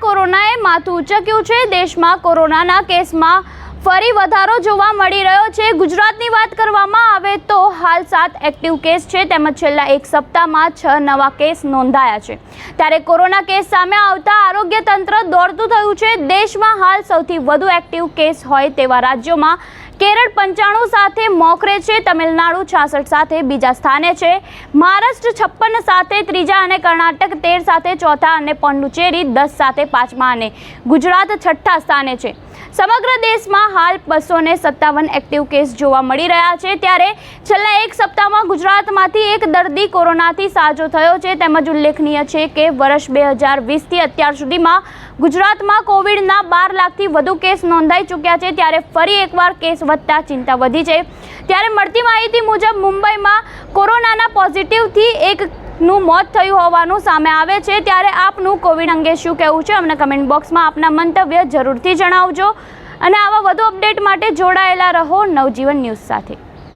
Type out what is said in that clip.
કોરોનાએ માથું ઉંચક્યું છે। દેશમાં કોરોનાના કેસમાં ફરી વધારો જોવા મળી રહ્યો છે। ગુજરાતની વાત કરવામાં આવે તો હાલ 7 એક્ટિવ કેસ છે, તેમજ છેલ્લા એક સપ્તાહમાં 6 નવા કેસ નોંધાયા છે। ત્યારે કોરોના કેસ સામે આવતા આરોગ્ય તંત્ર દોડતું થયું છે। દેશમાં હાલ સૌથી વધુ એક્ટિવ કેસ હોય તેવા રાજ્યોમાં केरल 95 સાથે મોખરે છે, તમિલનાડુ 66 સાથે બીજા સ્થાને છે, મહારાષ્ટ્ર 56 સાથે ત્રીજા અને કર્ણાટક 13 સાથે ચોથા અને પોંડુચેરી 10 સાથે પાંચમા અને ગુજરાત છઠ્ઠા સ્થાને છે। સમગ્ર દેશમાં હાલ 257 એક્ટિવ કેસ જોવા મળી રહ્યા છે। ત્યારે છેલ્લા એક સપ્તાહમાં ગુજરાતમાંથી એક દર્દી કોરોનાથી સાજો થયો છે। તેમજ ઉલ્લેખનીય છે કે વર્ષ 2020થી અત્યાર સુધીમાં ગુજરાતમાં કોવિડના 12 લાખથી વધુ કેસ નોંધાઈ ચૂક્યા છે। ત્યારે ફરી એકવાર કેસ વધતા ચિંતા વધી છે। ત્યારે મળતી માહિતી મુજબ મુંબઈમાં કોરોનાના પોઝિટિવથી એકનું મોત થયું હોવાનું સામે આવે છે। ત્યારે આપનું કોવિડ અંગે શું કહેવું છે, અમને કમેન્ટ બોક્સમાં આપના મંતવ્ય જરૂરથી જણાવજો અને આવા વધુ અપડેટ માટે જોડાયેલા રહો નવજીવન ન્યૂઝ સાથે।